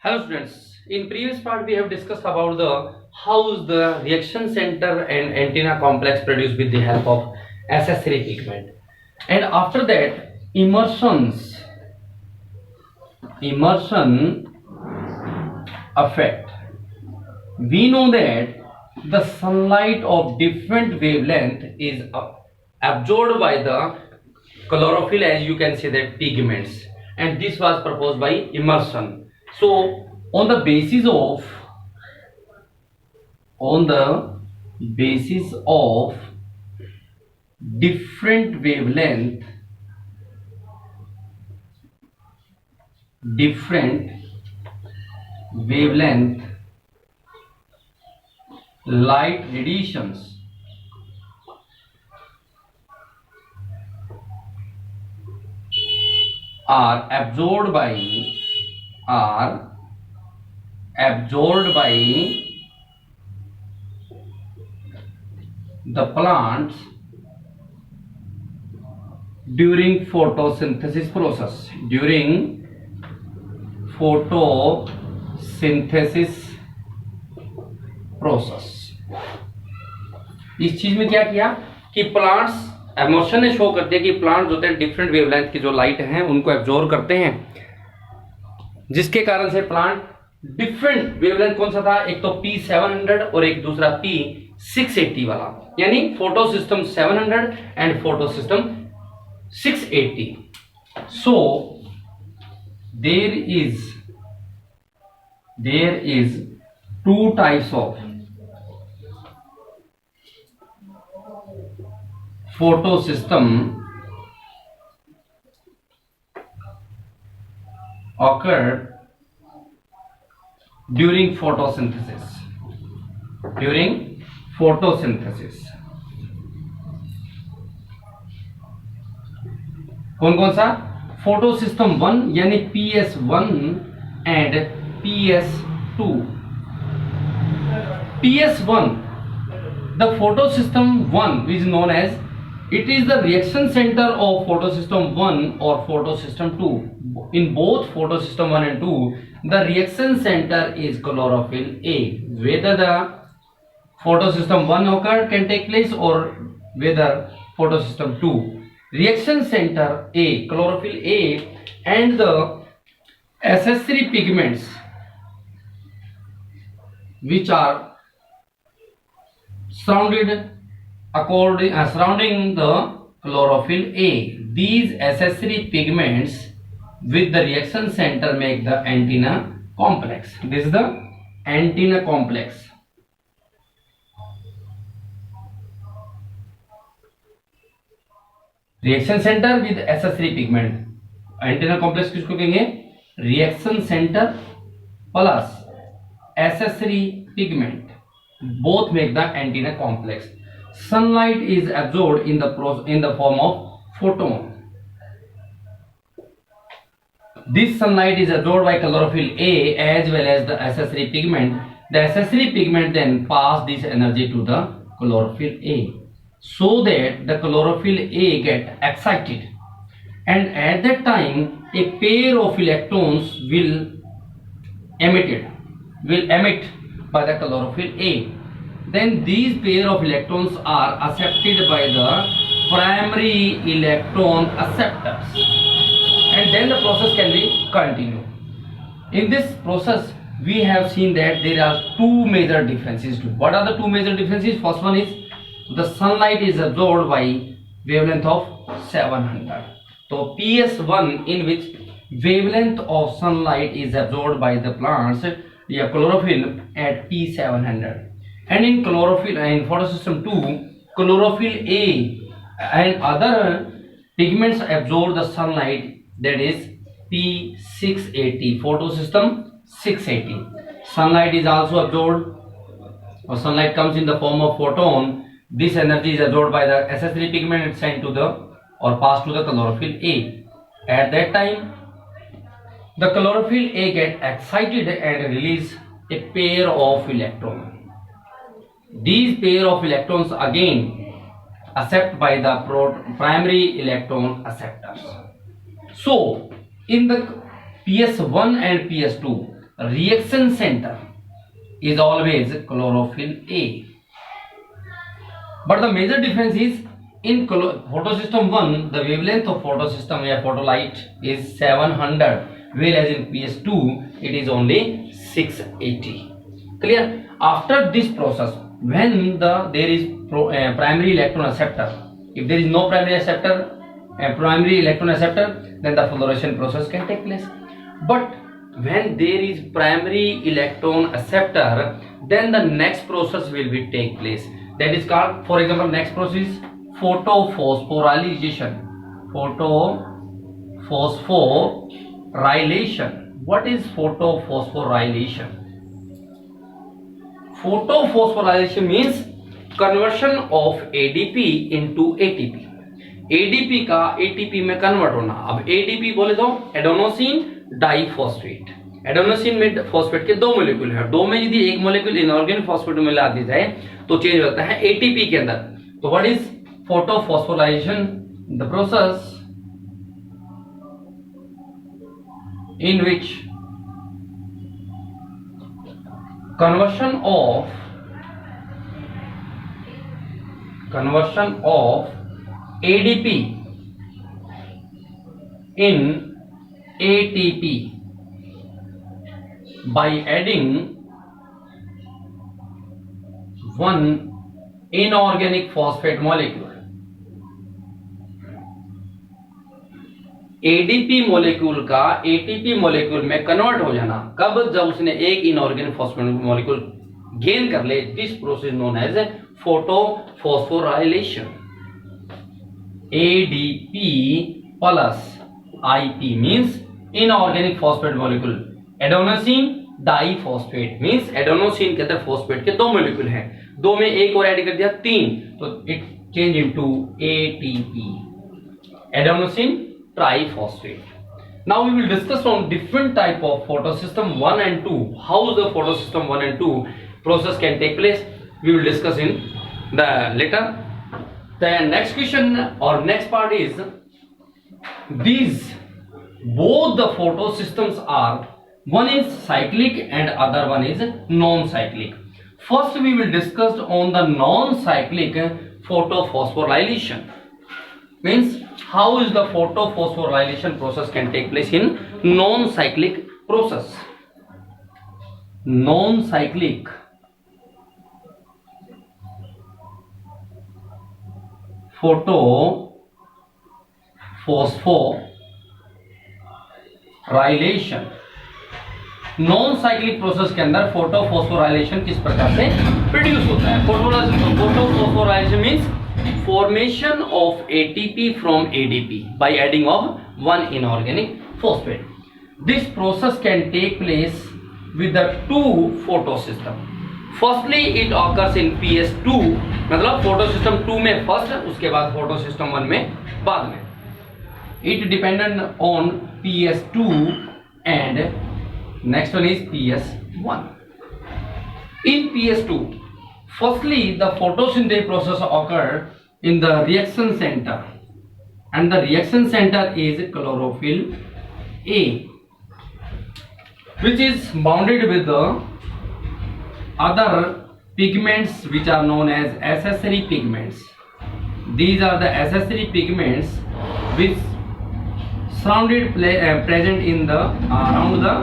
Hello students, in previous part we have discussed about the how the reaction center and antenna complex produced with the help of accessory pigment, and after that immersion effect. We know that the sunlight of different wavelength is absorbed by the chlorophyll, as you can see that pigments, and this was proposed by immersion. So on the basis of different wavelength light radiations are absorbed by the plants during photosynthesis process. इस चीज में क्या किया कि plants emotion ने show कर दिया कि प्लांट्स होते हैं डिफरेंट वेवलेंथ की जो लाइट हैं उनको एब्जॉर्ब करते हैं, जिसके कारण से प्लांट डिफरेंट वेवलेंथ कौन सा था, एक तो P700 और एक दूसरा P680 वाला, यानी photo system 700 and photo system 680. So there is two types of photosystem occurred during photosynthesis. कौन कौन सा? फोटोसिस्टम 1 यानी PS1 and PS2. PS1, the photosystem 1 is known as, it is the reaction center of photosystem 1 or photosystem 2. In both photosystem 1 and 2, the reaction center is chlorophyll A. Whether the photosystem 1 occurred can take place or whether photosystem 2. Reaction center A, chlorophyll A, and the accessory pigments which are surrounding the chlorophyll A. These accessory pigments with the reaction center make the antenna complex. This is the antenna complex. Reaction centre with accessory pigment, antenna complex किसको कहेंगे? Reaction centre plus accessory pigment, both make the antenna complex. Sunlight is absorbed in the form of photon. This sunlight is absorbed by chlorophyll A as well as the accessory pigment. The accessory pigment then pass this energy to the chlorophyll A, so that the chlorophyll A get excited, and at that time a pair of electrons will emit by the chlorophyll A. Then these pair of electrons are accepted by the primary electron acceptors, and then the process can be continued. In this process we have seen that there are two major differences. What are the two major differences? First one is the sunlight is absorbed by wavelength of 700. So PS1, in which wavelength of sunlight is absorbed by the plants या chlorophyll at P700, and in photosystem 2, chlorophyll A and other pigments absorb the sunlight, that is P680, photosystem 680. Sunlight is also absorbed, or sunlight comes in the form of photon. This energy is absorbed by the accessory pigment and sent to the or passed to the chlorophyll A. At that time the chlorophyll A get excited and release a pair of electrons. These pair of electrons again accept by the primary electron acceptors. So in the PS1 and PS2, reaction center is always chlorophyll A. But the major difference is in photosystem 1, the wavelength of photosystem or photolight is 700, whereas in PS2 it is only 680. Clear? After this process, when there is primary electron acceptor, if there is no primary electron acceptor, then the fluorescence process can take place. But when there is primary electron acceptor, then the next process will be take place. That is called, for example, next process photophosphorylation. Photophosphorylation. What is photophosphorylation? Photophosphorylation means conversion of ADP into ATP. ADP का ATP में convert होना. अब ADP बोले तो adenosine diphosphate. Adenosine में phosphate के दो molecule है. दो में यदि एक मोलेक्यूल इनऑर्गेनिक फॉस्फेट में मिला दी जाए तो चेंज होता है ATP के अंदर. तो what is photophosphorylation? The process in which conversion of ADP in ATP by adding one inorganic phosphate molecule. ADP molecule का एटीपी मोलेक्यूल में कन्वर्ट हो जाना. कब? जब उसने एक इनऑर्गेनिक फॉस्फेट मोलेक्यूल गेन कर ले. This process known as photophosphorylation. ADP plus IP means inorganic phosphate molecule. Adenosine diphosphate means adenosine के अंदर फॉस्फेट के दो मोलेक्यूल हैं. दो में एक और ऐड कर दिया, तीन, तो it change into ATP, adenosine triphosphate. Now we will discuss on different type of photosystem 1 and 2. How the photosystem 1 and 2 process can take place, we will discuss in the later. The next question or next part is, these both the photosystems are, one is cyclic and other one is non-cyclic. First we will discuss on the non-cyclic photophosphorylation. Means how is the photophosphorylation process can take place in non-cyclic process. Non-cyclic photophosphorylation. Non-cyclic process के अंदर photophosphorylation किस प्रकार से produce होता है? Photophosphorylation means formation of ATP from ADP by adding of one inorganic phosphate. This process can take place with the two photosystem. Firstly it occurs in PS2, मतलब photosystem 2 में first, उसके बाद photosystem 1 में बाद में. It dependent on PS2 and next one is PS1. In PS2, firstly the photosynthesis process occurred in the reaction center, and the reaction center is chlorophyll A, which is bounded with the other pigments which are known as accessory pigments. These are the accessory pigments which surrounded present in the around the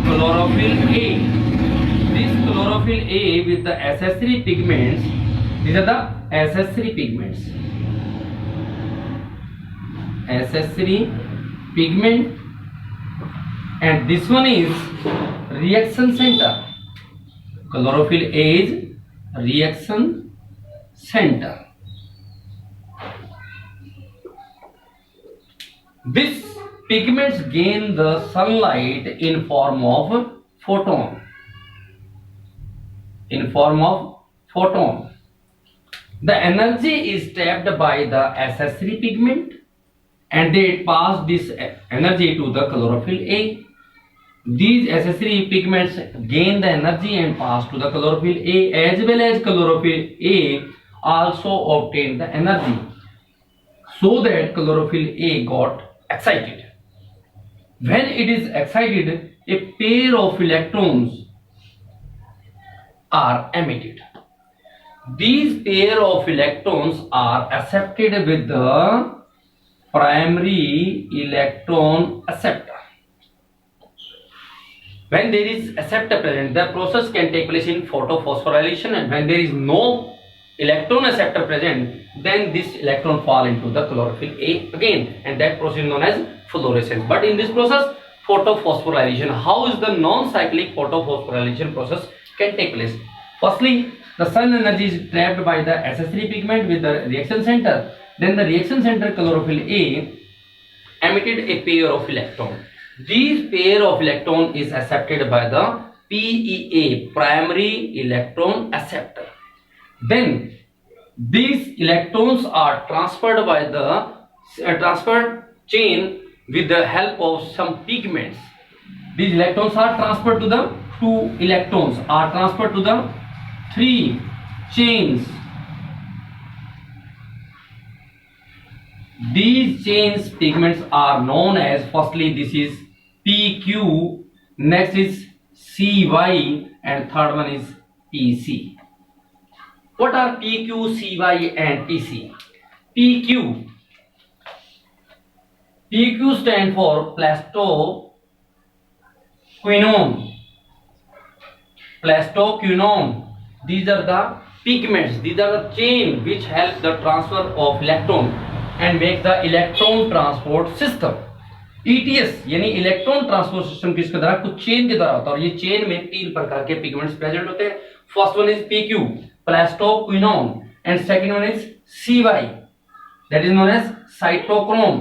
chlorophyll A. This chlorophyll A with the accessory pigments, these are the accessory pigments. Accessory pigment, and this one is reaction center. Chlorophyll A is reaction center. These pigments gain the sunlight in form of photon. The energy is trapped by the accessory pigment and they pass this energy to the chlorophyll A. These accessory pigments gain the energy and pass to the chlorophyll A, as well as chlorophyll A also obtain the energy, so that chlorophyll A got excited. When it is excited, a pair of electrons are emitted. These pair of electrons are accepted with the primary electron acceptor. When there is acceptor present, the process can take place in photophosphorylation, and when there is no electron acceptor present, then this electron fall into the chlorophyll A again, and that process is known as fluorescence. But in this process, photophosphorylation, how is the non-cyclic photophosphorylation process can take place? Firstly, the sun energy is trapped by the accessory pigment with the reaction center. Then the reaction center chlorophyll A emitted a pair of electrons. These pair of electron is accepted by the PEA, primary electron acceptor. Then these electrons are transferred by the transfer chain with the help of some pigments. These electrons are transferred to the 2 electrons are transferred to the 3 chains. These chains pigments are known as, firstly this is PQ, next is CY, and third one is PC. What are PQ, CY and PC? PQ stand for plastoquinone. These are the pigments, these are the chain which help the transfer of electron and make the electron transport system. ETS यानी electron transport system किसके द्वारा, कुछ chain के द्वारा होता है, और ये चेन में 3 प्रकार के पिगमेंट्स प्रेजेंट होते हैं. First one is PQ, plastoquinone, and second one is CY, that is known as cytochrome,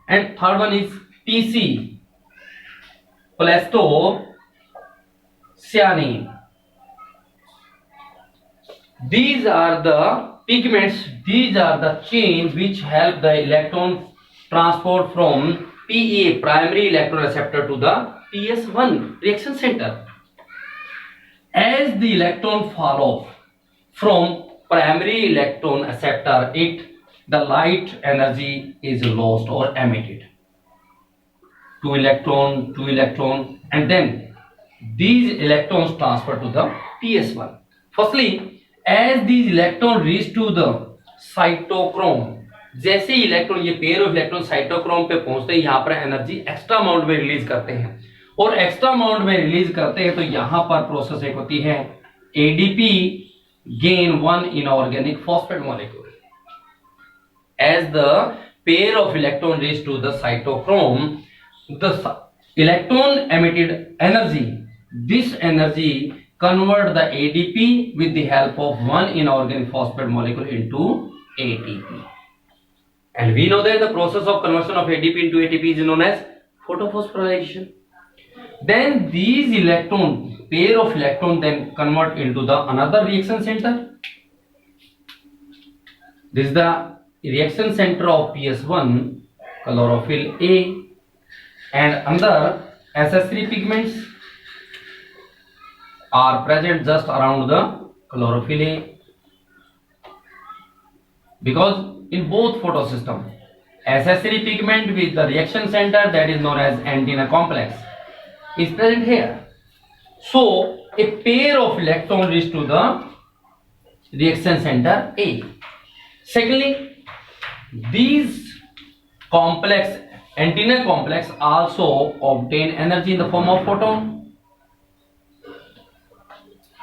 and third one is PC, plastocyanine. These are the pigments, these are the chains which help the electron transport from PEA, primary electron acceptor, to the PS1, reaction center. As the electron fall off from primary electron acceptor, the light energy is lost or emitted. 2 electron, and then these electrons transfer to the PS1. Firstly, as these electrons reach to the cytochrome, जैसे electron, ये pair of electron cytochrome पे पहुंचते हैं, यहाँ पर energy extra amount में release करते हैं, और एक्स्ट्रा अमाउंट में रिलीज करते हैं तो यहाँ पर प्रोसेस एक होती है ADP gain 1 inorganic phosphate molecule. As the pair of electron reach to the cytochrome, the electron emitted energy, this energy convert the ADP with the help of 1 inorganic phosphate molecule into ATP. And we know that the process of conversion of ADP into ATP is known as photophosphorylation. Then these pair of electron then convert into the another reaction center. This is the reaction center of PS1, chlorophyll A, and another accessory pigments are present just around the chlorophyll A, because in both photosystem, accessory pigment with the reaction center, that is known as antenna complex, is present here. So a pair of electrons reach to the reaction center A. Secondly, these antenna complex also obtain energy in the form of photon.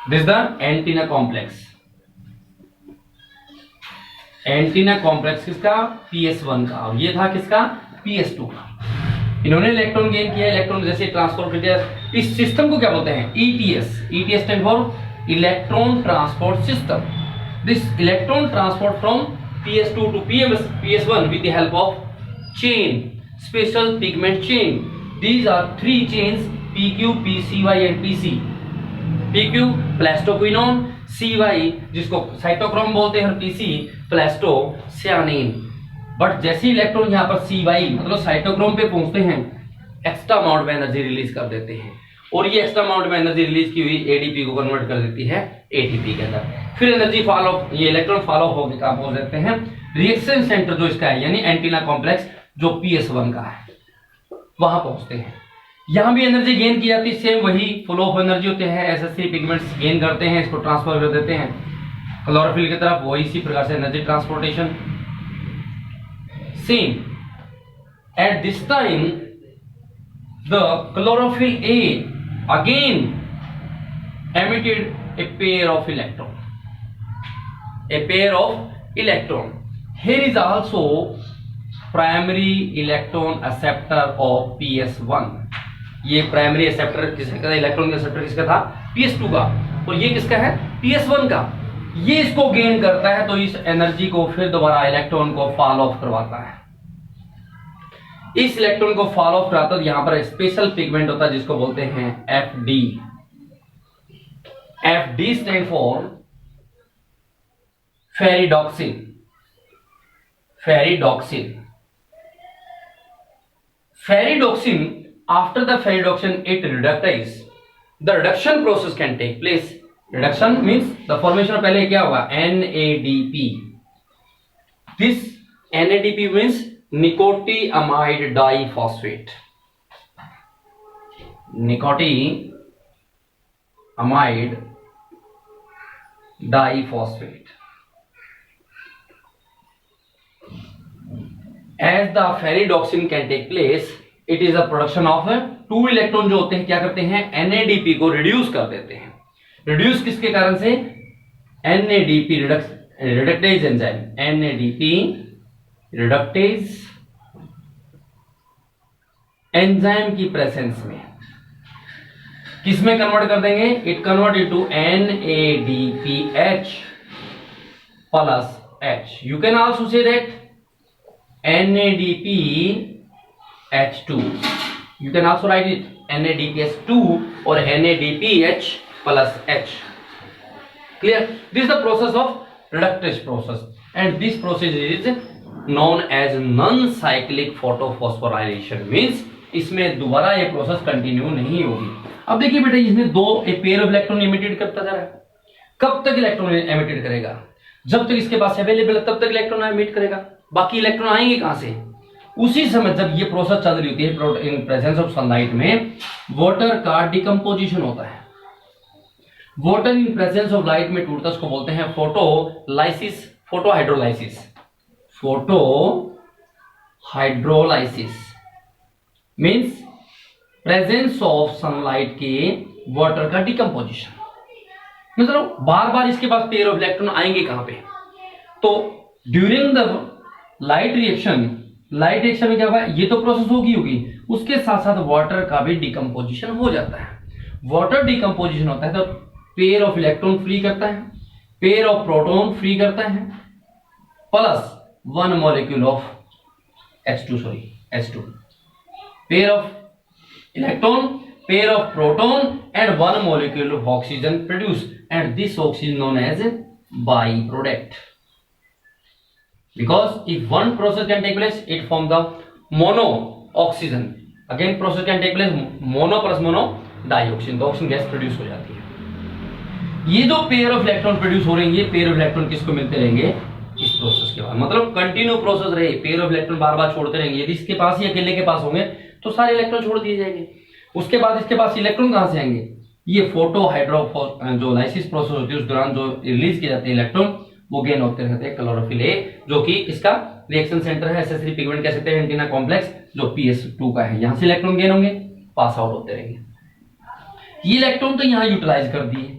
This is the antenna complex. Antenna complex किसका, PS1 का, और ये था किसका, PS2 का. इन्होंने electron gain किया, electron जैसे ट्रांसपोर्ट कर दिया. इस सिस्टम को क्या बोलते हैं, ETS. ETS stand for electron transport system. This electron transport from PS2 to PS1 with the help of chain, special pigment chain. These are 3 chains, PQ, PCY and PC. PQ plastoquinone, CY जिसको cytochrome बोलते हैं, और PC प्लास्टोसियानिन. But जैसे electron यहाँ पर CY मतलब cytochrome पे पहुंचते हैं, एक्स्ट्रा अमाउंट में एनर्जी रिलीज कर देते हैं, और ये एक्स्ट्रा अमाउंट में एनर्जी रिलीज की हुई ADP को कन्वर्ट कर देती है ATP के अंदर. फिर एनर्जी फॉल ऑफ, ये इलेक्ट्रॉन फॉल ऑफ होकर कहां पहुंच जाते हैं, रिएक्शन सेंटर जो इसका है यानी एंटीना कॉम्प्लेक्स जो PS1 का है वहां पहुंचते हैं। यहां भी एनर्जी गेन की जाती है, सेम वही फ्लो ऑफ एनर्जी होते हैं, एसएससी पिगमेंट्स गेन करते हैं, इसको ट्रांसफर कर देते हैं क्लोरोफिल की तरफ, वही इसी प्रकार से energy transportation. Same at this time the chlorophyll A again emitted a pair of electron. A pair of electron. Here is also primary electron acceptor of PS1. ये प्राइमरी एक्सेप्टर किसका था, इलेक्ट्रॉन एक्सेप्टर किसका था, PS2 का, और ये किसका है, PS1 का। ये इसको गेन करता है तो इस एनर्जी को फिर दोबारा इलेक्ट्रॉन को फॉल ऑफ करवाता है। इस इलेक्ट्रॉन को फॉल ऑफ कराता है, यहां पर स्पेशल पिगमेंट होता है जिसको बोलते हैं FD। FD stand for ferredoxin. Ferredoxin, ferredoxin, after the ferredoxin it reductize, the reduction process can take place। reduction means the formation of पहले क्या होगा, NADP। this NADP means nicotinamide diphosphate। nicotinamide diphosphate। as the ferredoxin can take place, it is a production of 2 electron जो होते हैं क्या करते हैं, NADP को रिड्यूस कर देते हैं। रिड्यूस किसके कारण से, NADP reductase enzyme, NADP reductase enzyme की प्रेजेंस में किसमें कन्वर्ट कर देंगे, it convert into NADPH plus H। You can also say that NADPH2, you can also write it NADPH2 or NADPH plus H। clear? This is the process of reductase process and this process is known as non-cyclic photophosphorylation। means इसमें दोबारा ये process continue नहीं होगी। अब देखिए बेटा, इसमें दो पेयर ऑफ इलेक्ट्रॉन इमिटेड करता जा रहा है। कब तक इलेक्ट्रॉन इमिटेड करेगा, जब तक इसके पास अवेलेबल है तब तक इलेक्ट्रॉन इमिट करेगा। बाकी इलेक्ट्रॉन आएंगे कहां से, उसी समय जब ये प्रोसेस चल रही होती है इन प्रेजेंस ऑफ सनलाइट में वाटर का डिकम्पोजिशन होता है। Water in presence of light में टूटता है, उसको बोलते हैं photolysis, photohydrolysis. Photohydrolysis means presence of sunlight के वाटर का डिकम्पोजिशन। मतलब बार बार इसके पास पेयर ऑफ इलेक्ट्रॉन आएंगे कहां पे, तो ड्यूरिंग द लाइट रिएक्शन में क्या होगा, ये तो प्रोसेस होगी, उसके साथ साथ वाटर का भी डिकम्पोजिशन हो जाता है। वाटर डिकम्पोजिशन होता है तो पेयर ऑफ इलेक्ट्रॉन फ्री करता है, पेयर ऑफ प्रोटॉन फ्री करता है, plus 1 molecule of H2 pair of electron, pair of proton and 1 molecule of oxygen produce and this oxygen known as by product. Because if one process can take place, it form the mono oxygen। Again process can take place, mono plus mono dioxin, तो oxygen gas produce हो जाती है। ये जो pair of electron produce हो रहे हैं, ये पेयर ऑफ इलेक्ट्रॉन किसको मिलते रहेंगे, इस प्रोसेस के बाद। मतलब कंटिन्यू प्रोसेस रहे, पेयर ऑफ इलेक्ट्रॉन बार बार छोड़ते रहेंगे। यदि इसके पास ही अकेले के पास होंगे तो सारे इलेक्ट्रॉन छोड़ दिए जाएंगे। उसके बाद इसके पास इलेक्ट्रॉन कहां से आएंगे, ये फोटोहाइड्रोलाइसिस प्रोसेस होती है, उस दौरान जो रिलीज किए जाते हैं इलेक्ट्रॉन वो गेन होते रहते हैं क्लोरोफिल ए, जो कि इसका रिएक्शन सेंटर है। एसएससी पिगमेंट कह सकते हैं, एंटीना कॉम्प्लेक्स जो PS2 का है, यहां से इलेक्ट्रॉन गेन होंगे, पास आउट होते रहेंगे। ये इलेक्ट्रॉन तो यहां यूटिलाइज कर दिए।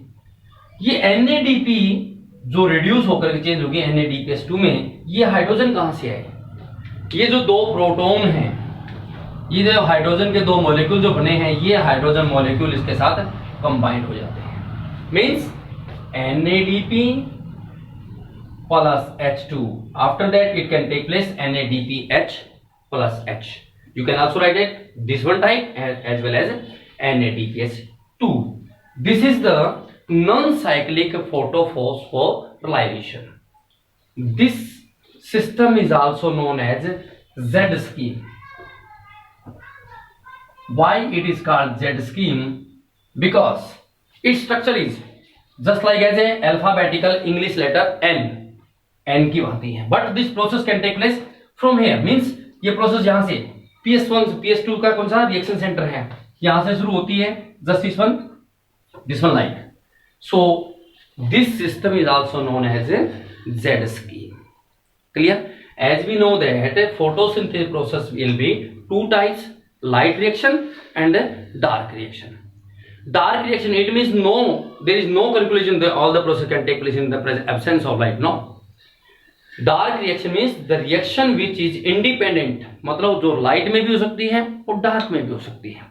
ये NADP जो रिड्यूस होकर के चेंज होगी NADPH2 में, ये हाइड्रोजन कहां से आए, ये जो 2 प्रोटॉन हैं, ये जो हाइड्रोजन के 2 मॉलिक्यूल जो बने हैं, ये हाइड्रोजन मॉलिक्यूल इसके साथ कंबाइंड हो जाते हैं। Means NADP plus H2, after that it can take place NADPH plus H। you can also write it this one type as well as NADPH2। this is the non-cyclic photophosphorylation। this system is also known as Z scheme। why it is called Z scheme, because its structure is just like as a alphabetical English letter N की भांति है, but this process can take place from here, means ये process यहां से PS1 PS2 का कौन सा reaction centre है, यहां से शुरू होती है, just this one like. So this system is also known as a Z scheme. Clear? As we know that photosynthesis process will be two types, light reaction and dark reaction. Dark reaction, it means there is no conclusion that all the process can take place in the absence of light. No. Dark reaction means the reaction which is independent, मतलब जो light में भी हो सकती है और dark में भी हो सकती है.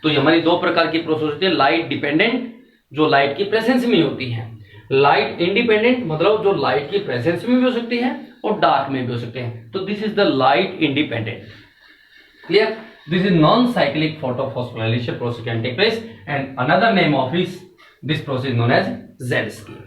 तो ये हमारी दो प्रकार की प्रोसेस होती है, लाइट डिपेंडेंट जो लाइट की प्रेजेंस में होती है, लाइट इंडिपेंडेंट मतलब जो लाइट की प्रेजेंस में भी हो सकती है और डार्क में भी हो सकते हैं. तो this is the light independent. Clear? This is non cyclic photophosphorylation process can take place, and another name of this process known as Z scheme.